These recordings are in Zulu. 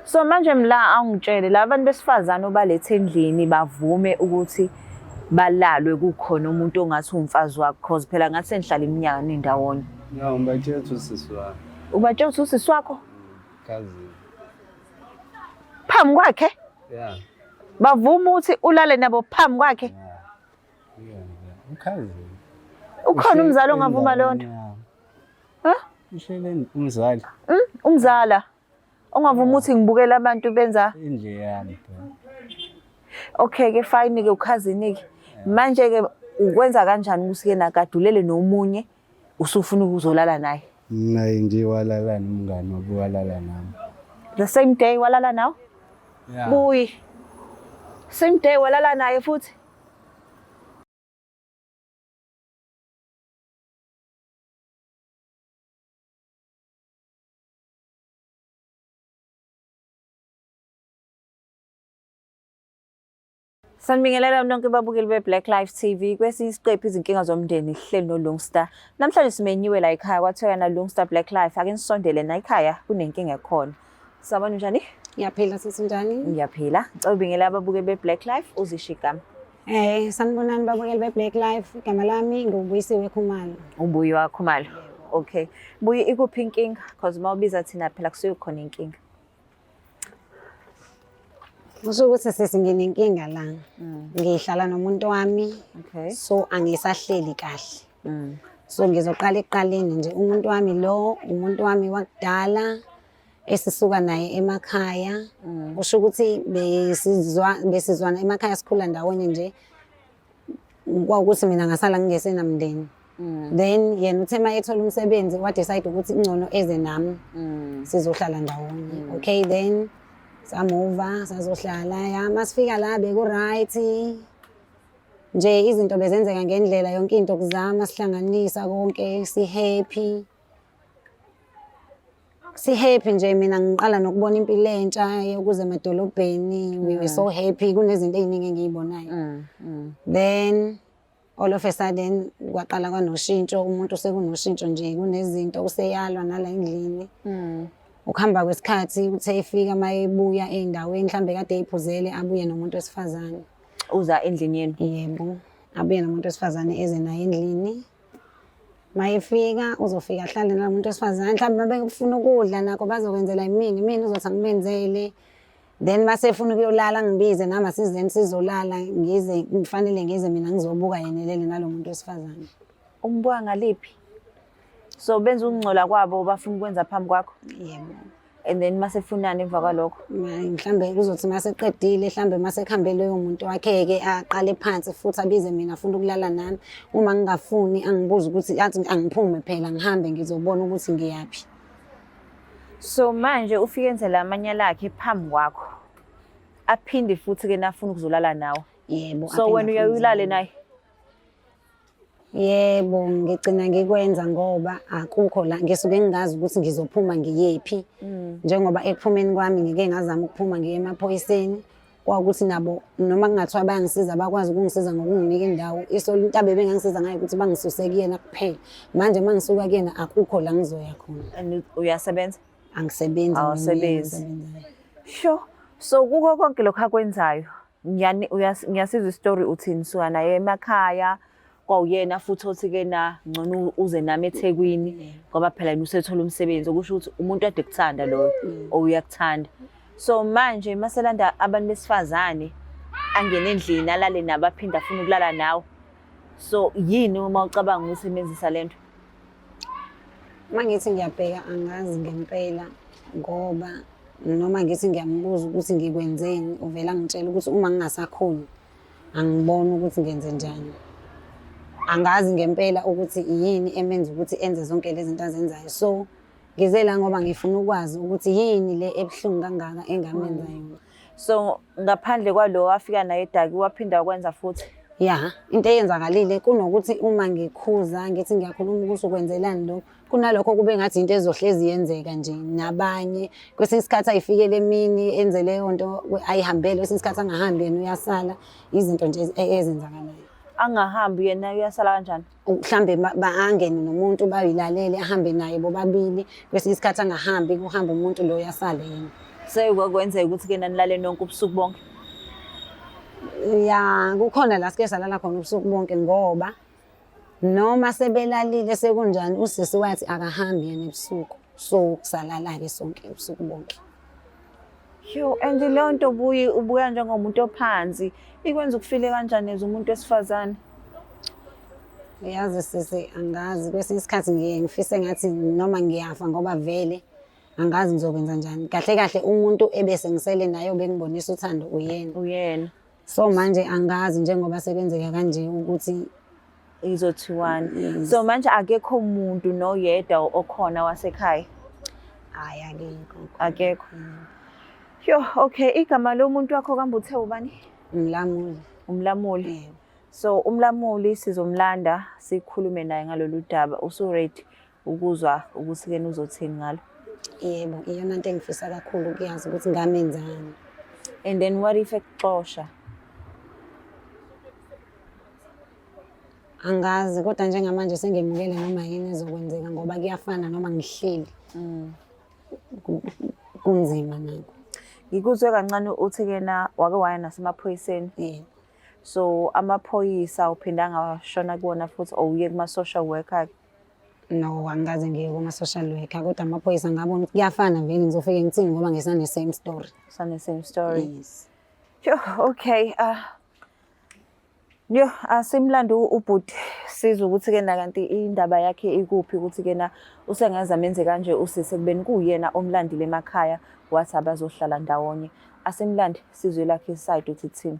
So manje mla angitshele la bantu besifazane obalethe endlini bavume ukuthi balalwe kukhona umuntu ongathi umfazi wakho cause phela ngathi senihlala iminyaka nindawonye. Ya ngibatshela ukuthi usisi wami. Ubatshela ukuthi usisi wakho? Kazi. Phambi kwakhe? Ya. Bavuma ukuthi ulale nabo phambi kwakhe? Ya. Ukhazi. Ukhona umzali ongavuma lonto? Ha? Uhlele umzali. Umzala. Ongavuma ukuthi ngibukele abantu benza Indle yami. Okay ke fine ke ukhazini ke. Manje ke ukwenza kanjani ukuthi ke nakadulele nomunye usufuna ukuzolala naye? Naye nje walala nomngane wabuwalala nami. The same day walala nawe? Ya. Buyi. Same day walala naye futhi? Sanibingelela nonke babukeli be-Black Life TV. Kwesinye isiqephu izinkinga zomndeni hleli noLungstar. Namhlanje simenyiwe la ekhaya kwathiwa na Lungstar Black Life ake nisondele na ekhaya kunenkinga ekhona. Sabona njani? Ngiyaphila sithi njani? Ngiyaphila. Ngicela ubingelela ababukeli be-Black Life uzisho igama. Sanibonani babukeli be-Black Life. Igama lami ngubuyisiwe Khumalo. Ubuyi wakho Khumalo. Okay. Buyi ikuphi inkinga? Because mawubiza thina phela kusuke khona inkinga. Kusho ukuthi sesinginenkinga la. Ngihlala nomuntu wami. Okay. So angisahleli kahle. So ngizoqala ekuqaleni nje umuntu wami lo, umuntu wami wakudala esisuka naye emakhaya. Kusho ukuthi besizwana emakhaya sikhula ndawonye nje. Kwawukuthi mina ngasala ngingesenamndeni. Then yena uthe mayethola umsebenzi wa decide ukuthi ingcono eze nami. Sizohlala ndawonye. Okay then samuva sazohlala ya masifika la beku right nje izinto bezenzeka ngendlela yonke into kuzama sihlanganisa konke si happy nje mina ngiqala nokubona impilo entsha yokuze emadolobheni we were so happy kunezinto eziningi engiyibonayo. Then all of a sudden kwaqala kwanoshintsho umuntu sekunoshintsho nje kunezinto useyalwa nala endlini. Ukuhamba kwesikhathi uthe efika mayebuya endaweni mhlambe kade eyiphuzele abuye nomuntu wesifazane. Uza endlini yenu? Yebo. Abuye nomuntu wesifazane eze naye endlini. Mayefika uzofika ahlale nomuntu wesifazane mhlambe mabefuna ukudla nakho bazokwenzela mina uzothi angimenzele. Then masefuna ukuyolala ngibize nama sizeni sizolala ngize kufanele ngize mina ngizobuka yenelele nalomuntu wesifazane. Umbuka ngaliphi? So benza ukungcola kwabo bafuna ukwenza phambi kwakho? Yebo. And then masefunani emva kwalokho? Mhlambe kuzothi maseqedile mhlambe masekhambe loyo muntu wakhe-ke aqale phansi futhi abize mina afuna ukulala nami. Uma ngingafuni angibuza ukuthi athi angiphume phela ngihambe ngizobona ukuthi ngiyaphi. So manje ufike enzela amanyala akhe phambi kwakho. Aphinde futhi ke nafuna ukuzolala nawe. Yebo. So wena uyayulale naye? Yebo, ngigcina ngikwenza ngoba akukho la ngisuke ngingazi ukuthi ngizophuma ngiyephi. Njengoba ekuphumeni kwami ngike ngazama ukuphuma ngiye emaphoyiseni kwaukuthi nabo noma kungathiwa bayangisiza bakwazi ukungisiza ngokunginika indawo. Isolo into abebengangisiza ngayo ukuthi bangisuse kuyena kuphela. Manje mangisuka kuyena akukho la ngizoya khona. And uyasebenza? Angisebenzi. Awusebenzi. Sure. So kuko konke lokho akwenzayo ngiyasizwa istory uthini suka naye emakhaya kwawuyena futhi othi ke na ngcono uze nami eThekwini ngoba phela yena usethola umsebenzi okusho ukuthi umuntu ade kuthanda lo oyakuthanda. So manje maselanda abantu besifazane angene endlini alale nabo aphinda afuna ukulala nawe. So yini uma ucabanga ukusebenzisa lento? Mangithi ngiyabheka angazi ngempela ngoba noma ngithi ngiyambuza ukuthi ngikwenzeni uvela ngitshela ukuthi uma ngingasakhoni angiboni ukuthi ngenze njani. Angazi ngempela ukuthi yini emenza ukuthi enze zonke lezi zinto azenzayo. So ngizela ngoba ngifuna ukwazi ukuthi yini le ebuhlungu kangaka engamenza yona. So ngaphandle kwalo wafika naye eDaki waphinda ukwenza futhi? Ya, into eyenzakalile kunokuthi uma ngikhuza ngithi ngiyakhuluma ukuthi ukwenzelani lokho kunalokho kube ngathi into ezohlezi yenzeka nje nabanye kwesinye isikhathi ayifikele emini enze leyo nto ayihambele kwesinye isikhathi angahambi yena uyasala izinto nje ezenzakalayo. Angahambi yena uyasala kanjani? Mhlambe baangene nomuntu bayilalele ahambe naye bobabili kwesinye isikhathi angahambi kuhamba umuntu lo yasala yena. Sekwakwenzeka ukuthi-ke nanilale nonke ubusuku bonke? Ya, kukhona la sike salala khona ubusuku bonke ngoba noma sebelalile sekunjani usisi wathi akahambi yena ebusuku. So kusalala-ke sonke ubusuku bonke. Yo, and leyo nto ubuya njengomuntu ophansi. Ikwenza ukufile kanjani as umuntu wesifazane? Yazi sisi angazi kwesinye isikhathi ngiye ngifise ngathi noma ngiyafa ngoba vele angazi ngizokwenza njani. Kahle kahle umuntu ebese ngisele naye obengibonisa uthando uyena. So manje angazi njengoba sekwenzeka kanje ukuthi izothiwani. So manje akekho umuntu noyedwa okhona wasekhaya? hayi akekho. Akekho. Yo, okay, igama lomuntu wakho kambe uthe ubani? Umlamuli. Umlamuli. Yebo. So umlamuli sizomlanda sikhulume naye ngalolu daba. Usu-ready ukuzwa ukuthi-ke uzothini ngalo? Yebo, iyona nto engifisa kakhulu ukuyazi ukuthi ngamenzani. And then what if ekuxosha? Angazi kodwa njengamanje sengemukele noma yini ezokwenzeka ngoba kuyafana noma ngihleli. Kunzima nakho. Ngikuzwe kancane uthi-ke na wake waya nasemaphoyiseni. Yebo. So amaphoyisa uphindanga washona kuwona futhi uye kuma-social worker? No, angikaze ngiye kuma-social worker kodwa amaphoyisa ngabona ukuthi kuyafana vele ngizofike ngithini ngoba ngisane same story. Same story. Yes. Yo, okay. Yo, asimlando ubhuti sizwe ukuthi-ke na kanti indaba yakhe ikuphi ukuthi-ke na usengaze amenze kanje usise kubeni kuyena omlandile emakhaya wathi abazohlala ndawonye. Asimlandi sizwe lakhe iside ukuthi thini.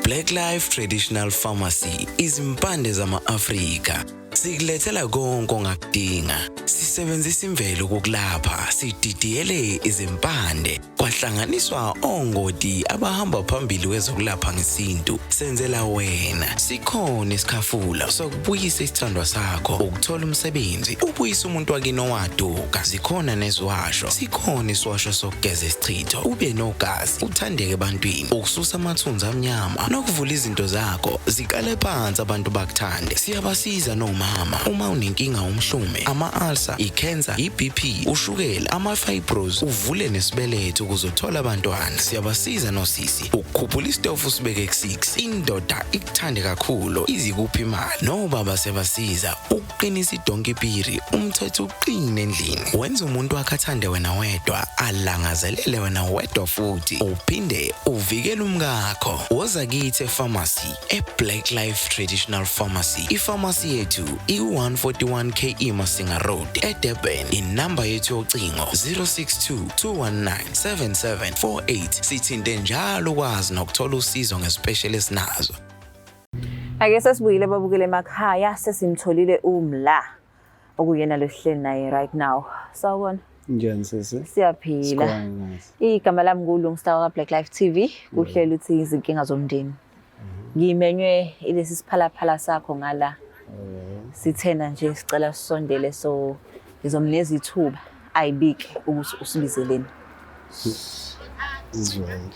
Black Life Traditional Pharmacy izimpande zama-Afrika. Sikulethela konke ongakudinga. Sisebenzisa imvelo ukulapha, sididiyele izimpande, kwahlanganiswa ongoti abahamba phambili kwezokulapha ngesintu. Senzela wena. Sikhona isikhafula sokubuyisa isithandwa sakho, ukuthola umsebenzi, ubuyisa umuntu wakini owaduka. Sikhona neziwasho. Sikhona isiwasho sokugeza isichitho, ube nogazi, uthandeke ebantwini, ukususa amathunzi amnyama, nokuvula izinto zakho zikale phansi abantu bakuthande. Siyabasiza nomama uma unenkinga umhlume, ama-ulcer, i-cancer, i-BP, ushukela, ama-fibros, uvule nesibeletho ukuzothola abantwana. Siyabasiza nosisi ukukhuphula isitofu sibeke ku-6, indoda ikuthande kakhulu izikuphi imali. Nobaba sebasiza ukuqinisa idonkipiri, umthetho uqine endlini. Wenza umuntu wakhe athande wena wedwa, alangazelele wena wedwa futhi uphinde uvikele umkakho. Woza kithi epharmacy eBlack Life Traditional Pharmacy. Ipharmacy yethu i-141 KE Masinga Road eDurban. Inamba yethu yocingo 062-219-7748. Sithinte njalo ukwazi nokuthola usizo ngespecialist nazo. Ake sesibuyile babukele emakhaya sesimtholile umla okuyena lohleli naye right now. Sawubona. Njani sisi? Siyaphila. Sikhona nathi. Igama lami nguLungstar ka Black Life TV. Kuhleli uthi izinkinga zomndeni. Ngimenywe ilesi siphalaphala sakho ngala. Sithena nje sicela sisondele so ngizomnikeza ithuba ayibike ukuthi usibizeleni. Izwele.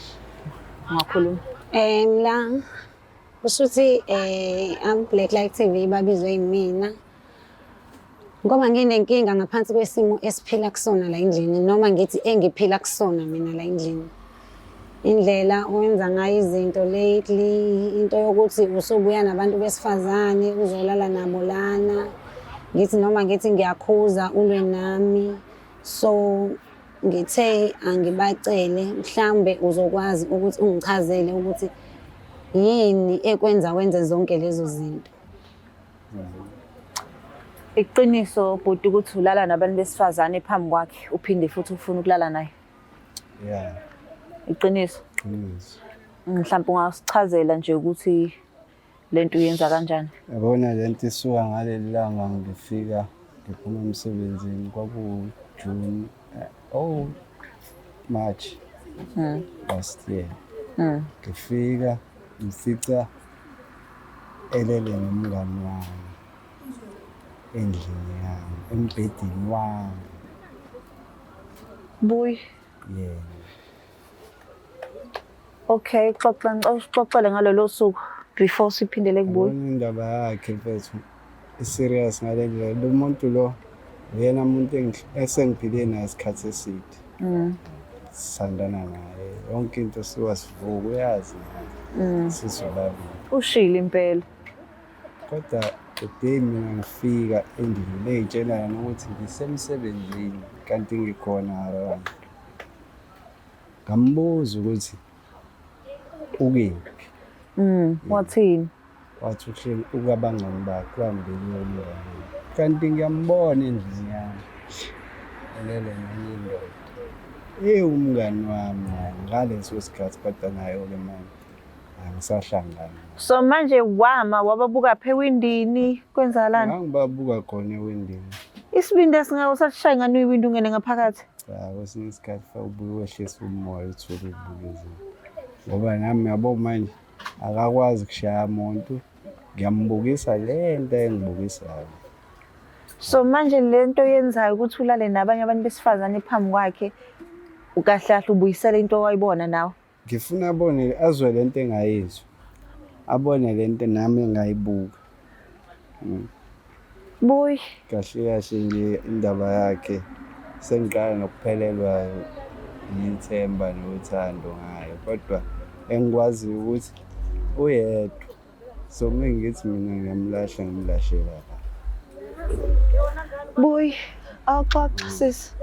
Ungakhuluma. La kushuthi am Black Life TV babizwe yimina. Ngoba nginenkinga ngaphansi kwesimo esiphila kusona la endlini noma ngithi engiphila kusona mina la endlini. Indlela owenza ngayo izinto lately, into yokuthi usubuya nabantu besifazane uzolala nabo lana. Ngithi noma ngithi ngiyakhuza ulwe nami. So ngithe angibacele mhlambe uzokwazi ukuthi ungichazele ukuthi yini ekwenza wenze zonke lezo zinto. Iqiniso bhuti ukuthi ulala nabantu besifazane phambi kwakhe uphinde futhi ufuna ukulala naye. Yeah. Iqiniso. Qiniso. Mhlawumbe ungasichazela nje ukuthi lento uyenza kanjani. Yabona lento isuka ngaleli langa ngifika ngiphuma emsebenzini kwaku-June March last year. Ngifika ngifica elele nomngani wami endlini yami embhedeni wami. Buy. Yeah. Okay, xoxele ngalolo suku. before siphindele kubuye. Yabona indaba yakhe mfethu i-serious ngale ndlela. Lo muntu lo uyena umuntu esengiphile naye isikhathi eside. Sisandana naye yonke into sivuka uyazi sizolabana. Ushilo impela. Kodwa the day mina ngifika endlini beyitshela ukuthi ngisemsebenzini kanti ngikhona around. Ngambuza ukuthi ukephi. Wathini? Wathi uhleli ukabangani bakhe bambeleni kanti ngiyambona endlini yami elele nenye indoda umngani wami ngaleso sikhathi kodwa nayo-ke manje angisahlangani. So manje wababuka phe ewindini kwenzakalani? Ngangibabuka khona ewindini. Isibindi esingeke sasishaya ngani iwindi ungene ngaphakathi? Cha kwesinye isikhathi ubuye wehlisa umoya uthole ukubukezela ngoba nami yabo manje akakwazi ukushaya umuntu ngiyambukisa lento engibukisayo. So manje lento yenzayo ukuthi ulale nabanye abantu besifazane phambi kwakhe ukahlahla ubuyisela into wayibona nawe. Ngifuna abone azwe lento engayizwa abone lento nami engayibuka. Boy Kahle nje indaba yakhe sengiqala nokuphelelwa yithemba nothando ngayo kodwa engikwazi ukuthi uyedwa. So mengithi mina ngimlashela. boy axoxa sis.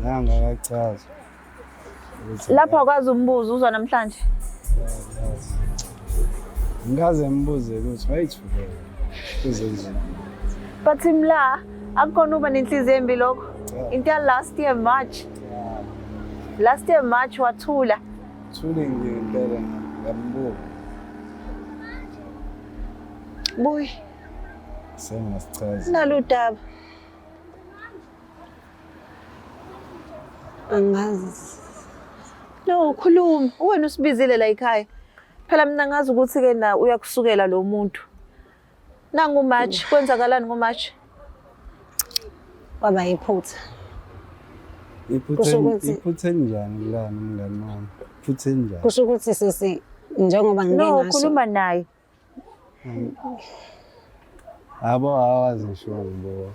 Ngangakachaza. Lapho akwazi umbuzo uzwa namhlanje. Ngikaze ngibuze ukuthi wayithule kuzenze. But imla akukona uba nenhliziyo embi lokho. Into ya last year March. Last year March wathula. Thule ngempela ngiyambuka. Boy Sengasichaza. nalo daba. Angazi. No khuluma wena usibizile la ekhaya. Phela mina ngazi ukuthi ke na uyakusukela lo muntu. Nangu March kwenzakalani ngoMarch? Kwaba yiphutha. Iphuthe njani la mngani wami? Iphuthe njani? Kusho ukuthi sisi njengoba ngike No ngasho. khuluma naye. Abo awazi ngisho ngo.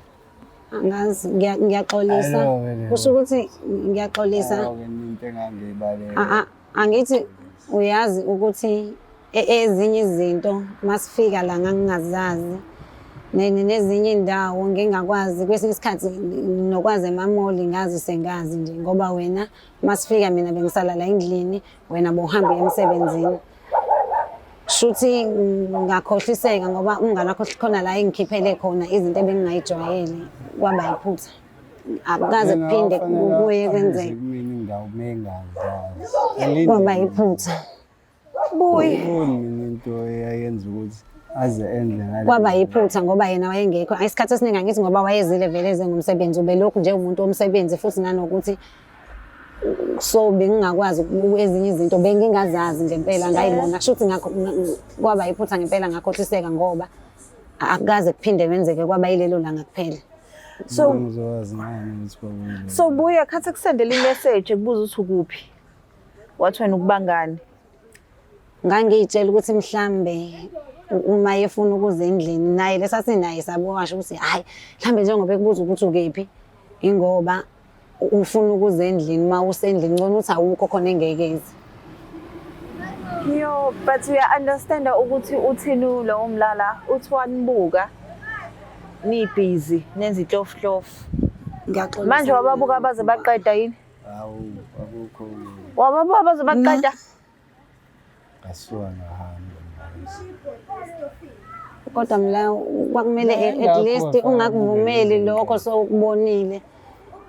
Angazi ngiyaxolisa. Kusho ukuthi ngiyaxolisa. Into engangibalela. Angithi uyazi ukuthi ezinye izinto masifika la ngangingazazi nezinye indawo ngingakwazi kwesinye isikhathi nokwazi emamoli ngazi sengazi nje ngoba wena masifika mina bengisala la endlini wena bohamba emsebenzini. Shuthi ngakhohliseka ngoba umngane wakho khona la engikhiphele khona izinto ebengingayijwayele kwaba yiphutha. Akukaze kuphinde kubuye kwenzeke. Mina indawo mengazazi. Kwaba yiphutha. Boy Mina into eyayenza ukuthi aze enze ngale. Kwaba yiphutha ngoba yena wayengekho. Isikhathi esiningi angithi ngoba wayezile vele eze ngomsebenzi ubelokhu nje umuntu womsebenzi futhi nanokuthi so bengingakwazi ezinye izinto bengingazazi ngempela ngayibona kusho ukuthi ngakho kwaba yiphutha ngempela ngakhohliseka ngoba akukaze kuphinde kwenzeke kwaba yilelo langa kuphela. so ngizowazi ngani ukuthi kwabuyile. so buya khathi kusendela imessage kubuza ukuthi ukuphi. Wathi wena ukubangani? Ngangiyitshela ukuthi mhlambe uma efuna ukuza endlini naye lesasinaye sabowasho ukuthi hayi mhlambe njengoba ekubuza ukuthi ukephi ingoba ufuna ukuza endlini uma usendlini ngcono uthi awukho khona engekezi. Yo but we understand ukuthi uthini lo umlala uthi wanibuka ni busy nenza ihlofhlofu. Ngiyaxolisa. Manje wababuka baze baqeda yini? Hawu akukho Wababuka baze baqeda. kasuka ngahamba. Kodwa mla kwakumele at least ungakuvumeli lokho sokubonile.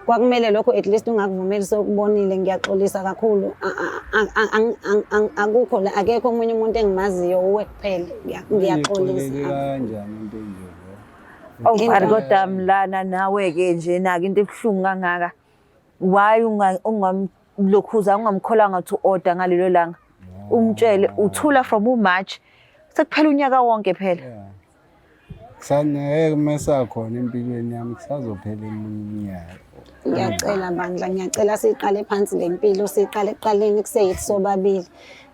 Kwakumele lokho at least ungakuvumeli sokubonile. Ngiyaxolisa kakhulu. Akukho la akekho omunye umuntu engimaziyo uwe kuphela. Ngiyaxolisa. Kanjani into enje? Awubari kodwa mlana nawe ke nje naka into ebhlungu kangaka. Why ungamlokhuza ungamkholanga to order ngalelo langa? Umtshele uthula from uMarch sekuphela unyaka wonke phela. Kusaneke mesakhona empilweni yami kusazophela eminye iminyaka. Ngiyacela bandla, ngiyacela siqale phansi lempilo, siqale ekuqaleni kuseyithi sobabili.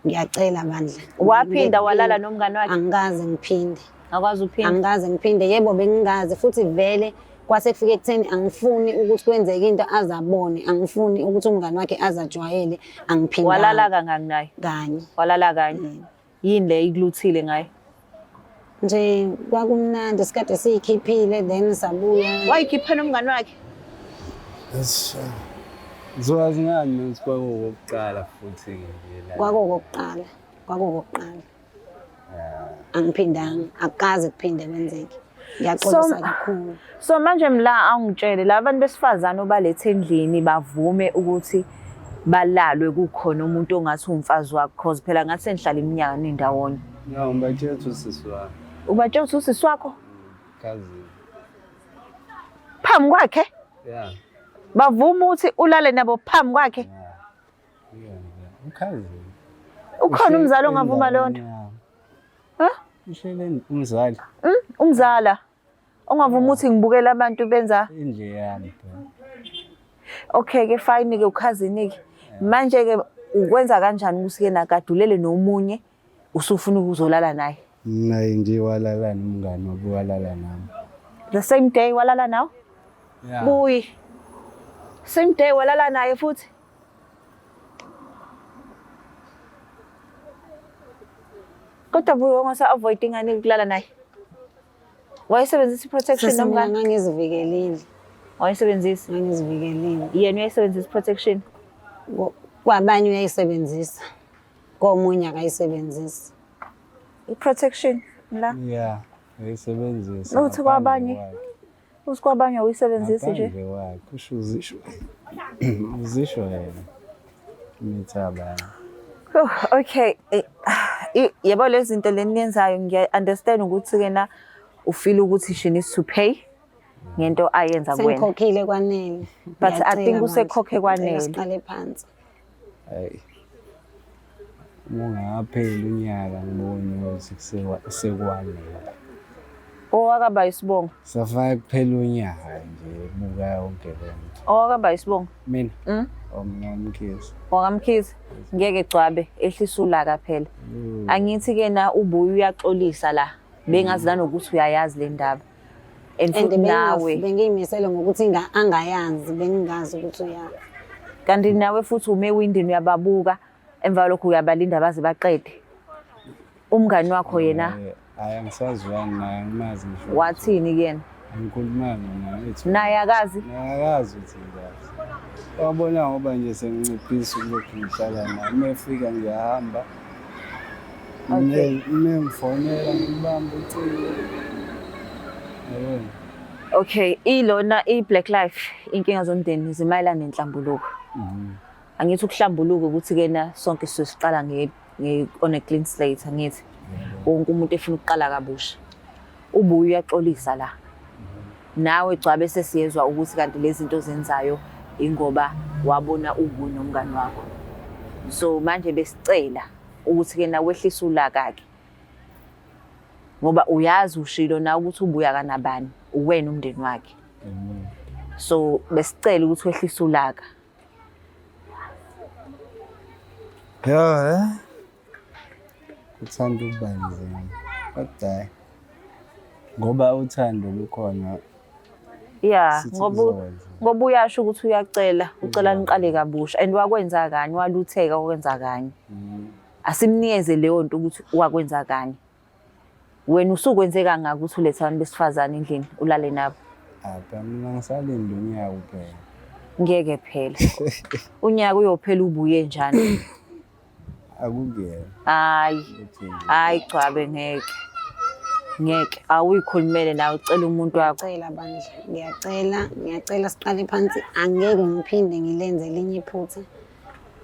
Ngiyacela bandla. Waphinda walala nomngani wakhe? Angikaze ngiphinde. Akwazi uphinde? Angikaze ngiphinde. Yebo bengingazi futhi vele kwase kufike ekutheni angifuni ukuthi kwenzeke into azabone. Angifuni ukuthi umngani wakhe azajwayele. Angiphindanga. Walala kangaki naye? Kanye. Walala kanye. Yini le ikluthile ngaye? Nje kwakumnandi isikade siyikhiphile then sabuya. Wayikhipha nomngani wakhe? Ngizokwazi ngani ukuthi kwakuwokuqala futhi nje la. Kwakuwokuqala. Angiphindanga, akukaze kuphinde kwenzeke. Ngiyaxolisa kakhulu. So manje mla angitshele la bantu besifazane obalethe endlini bavume ukuthi balalwe kukhona umuntu ongathi umfazi wakho cause phela ngathi senihlala iminyaka nindawonye. Ya ngibatshela ukuthi usisi wami. Ubatshela ukuthi usisi wakho? Kazi. Phambi kwakhe? Yeah. Bavuma ukuthi ulale nabo phambi kwakhe? Yeah. Ukhazi. Ukhona umzali ongavuma lonto? Ha? Uhlele umzali. Umzala. Ongavuma ukuthi ngibukele abantu benza Indle yami. Okay ke fine ke ukhazini ke. Manje ke ukwenza kanjani ukuthi ke nakadulele nomunye usufuna ukuzolala naye? Naye nje walala nomngani wabuwalala nami. The same day walala nawe? Yeah. Buyi. Same day walala naye futhi? Kodwa buyi ongasa avoid ingane ukulala naye. Wayesebenzisa protection nomngani? Ngangizivikelile. Wayesebenzisa? Ngangizivikelile. Yena uyayisebenzisa protection? Kwabanye uyayisebenzisa. Komunye akayisebenzisi. I-protection la? Yeah. Uyisebenzisa. Uthi kwabanye? Uthi kwabanye uyisebenzisa nje? Ngaphandle wakhe kusho uzisho. Uzisho yena. Mithaba. Okay. Yebo lezi zinto leniyenzayo ngiya-understand ukuthi kena ufeel ukuthi she needs to pay ngento ayenza kuwena. Sengikhokhile kwanele. But I think usekhokhe kwanele. Siqale phansi. Hayi. Mungapheli unyaka ngibone ukuthi sekwanele. Owakaba isibongo. Safaka kuphela unyaka nje buka yonke lento. Owakaba isibongo. Mina. Omnamkhizi. Wakamkhizi ngeke gcwabe ehlisa ulaka phela. Angithi ke na ubuye uyaxolisa la. Bengazi nanokuthi uyayazi le ndaba. And futhi nawe bengiyimisele ngokuthi angayazi bengingazi ukuthi uyazi. kanti nawe futhi ume windini uyababuka emva lokho uyabalinda baze baqede. Umngani wakho yena Hayi angisazwani naye ngimazi ngisho. wathini kuyena? Angikhuluma naye ethi. Naye akazi? Akazi ukuthi ngazi. Wabona ngoba nje senginciphisa lokhu ngihlala naye. Mefika ngiyahamba. Ngifonela ngibamba ucingo. Okay, ilona i-Black Life inkinga zomndeni zimayelana nenhlambuluko. Angithi ukuhlambuluka ukuthi kena sonke sisiqala on a clean slate angithi. Wonke umuntu efuna ukuqala kabusha. Ubuye uyaxolisa la. Nawe gcabe sesiyezwa ukuthi kanti lezi zinto zenzayo ingoba wabona ubu nomngani wakho. So manje besicela ukuthi kena wehlisa ulaka ke. Ngoba uyazi ushilo na ukuthi ubuya kanabani, uwena umndeni wakhe. So besicela ukuthi wehlisa ulaka. Yeah. Uthando ubanzima. Kodwa ngoba uthando lukhona. Yeah, ngoba uyasho ukuthi uyacela, ucela niqale kabusha and wakwenza kanye, walutheka okwenza kanye. Asimnikeze leyo nto ukuthi wakwenza kanye. Wena usukwenze kangaka ukuthi uletha abantu besifazane endlini ulale nabo? Mina ngisalinda unyaka kuphela. Ngeke phela. Unyaka uyophela ubuye njani? Akungeke. Hayi gcabe ngeke. Ngeke awuyikhulumele nawe ucela umuntu wakho. Ngiyacela bandla, ngiyacela siqale phansi, angeke ngiphinde ngilenze elinye iphutha.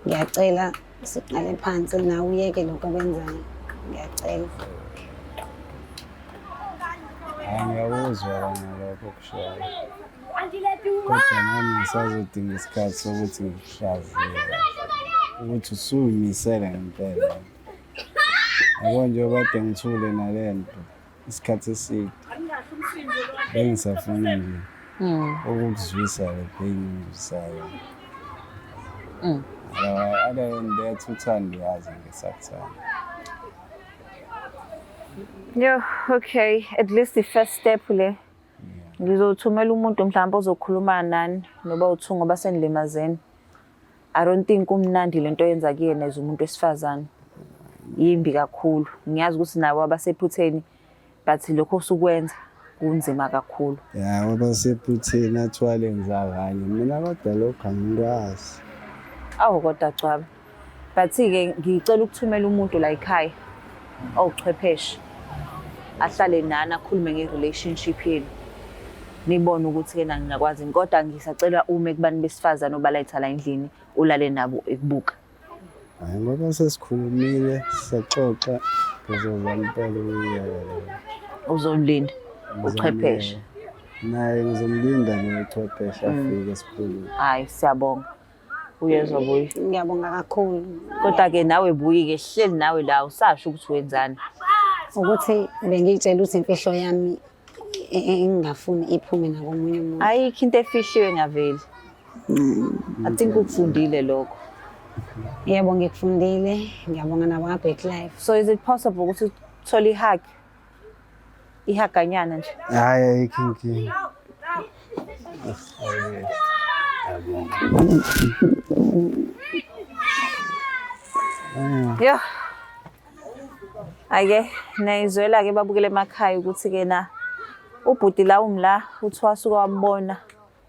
Ngiyacela siqale phansi nawe uyeke lokho okwenzayo. Ngiyacela. Angiyawuzwa ngalokho kushayo. Kodwa nami ngisazodinga isikhathi sokuthi ngihlaziye ukuthi usuyimisele ngempela. Yabo nje kade ngithule nalento isikhathi eside. bengisafuna nje ukukuzwisa le pain engizayo. Other than that, uthando yazi ngesakuthanda. Yo, okay, at least the first step le. Ngizothumela umuntu mhlawumbe ozokhuluma nani noba uthu ngoba senilimazene. I don't think umnandi lento yenza kuyena as umuntu wesifazane. Yimbi kakhulu. Ngiyazi ukuthi nawe abasephutheni but lokho usukwenza kunzima kakhulu. Ya, wabasephutheni athwale ngizakanye. Mina kodwa lokho angikwazi. Awu kodwa cwaba. But ke ngicela ukuthumela umuntu la ekhaya owuchwepheshe. Ahlale nani akhulume nge-relationship yenu. Nibone ukuthi ke ngingakwazi kodwa ngisacela uma kubani besifazana obalayitha la endlini ulale nabo ekubuka. Hayi ngoba sesikhulumile saxoxa ngizozama impela ukuyiyela. Uzolinda uchwepheshe. Naye ngizomlinda nochwepheshe afike esikhuluma. Hayi siyabonga. Uyezwa boy. Ngiyabonga kakhulu. Kodwa ke nawe buyi ke hleli nawe la usasho ukuthi wenzani. Ukuthi bengitshela ukuthi imfihlo yami engingafuni iphume nakomunye umuntu. Ayikho into efihliwe ngaveli. I think ukufundile lokho. Yebo ngikufundile, ngiyabonga nabo ka-Black Life. So is it possible ukuthi uthole ihug? Ihaganyana nje. Hayi ayikho inkinga. Yo. Ake nayizwela ke babukele emakhaya ukuthi ke na ubhuti la umla uthi wasuka wambona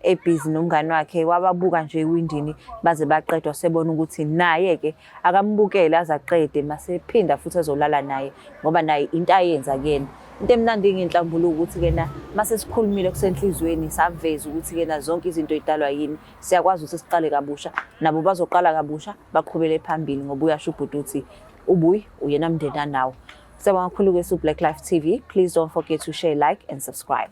ebhizi nomngane wakhe wababuka nje ewindini baze baqedwa sebona ukuthi naye ke akambukele azaqede masephinda futhi ezolala naye ngoba naye into ayenza kuyena. Into emnandi ngenhlambuluko ukuthi ke na mase sikhulumile kusenhlizweni saveza ukuthi ke na zonke izinto idalwa yini siyakwazi ukuthi siqale kabusha nabo bazoqala kabusha baqhubele phambili ngoba uyasho ubhuti uthi ubuyi uyena mndena nawo. Siyabonga kakhulu ke Black Life TV. Please don't forget to share, like and subscribe.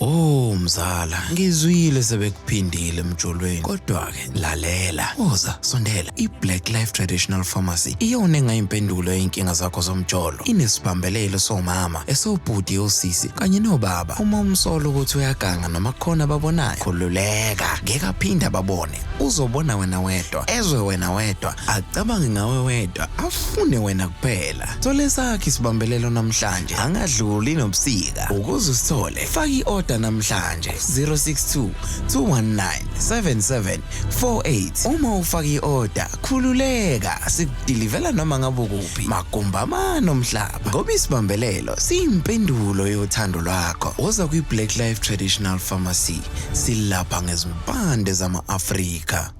Oh mzala, ngizwile sebekuphindile emjolweni. Kodwa ke lalela, uza sondela. iBlack Life Traditional Pharmacy iyona engayimpendulo yinkinga zakho zomjolo. Inesibambelelo somama, esobhuti osisi kanye nobaba. Uma umsolo ukuthi uyaganga noma khona babonayo, khululeka, ngeke aphinda babone. Uzobona wena wedwa, ezwe wena wedwa, acabange ngawe wedwa, afune wena kuphela. Thole sakhe isibambelelo namhlanje, angadluli nobusika. Ukuze usithole, faki order namhlanje 062 219 7748. Uma ufaka i-order khululeka, sikudilivela noma ngabe kuphi magumbama nomhlaba ngoba isibambelelo siyimpendulo yothando lwakho. Woza kwiBlack Life Traditional Pharmacy, silapha ngezimpande zama-Afrika.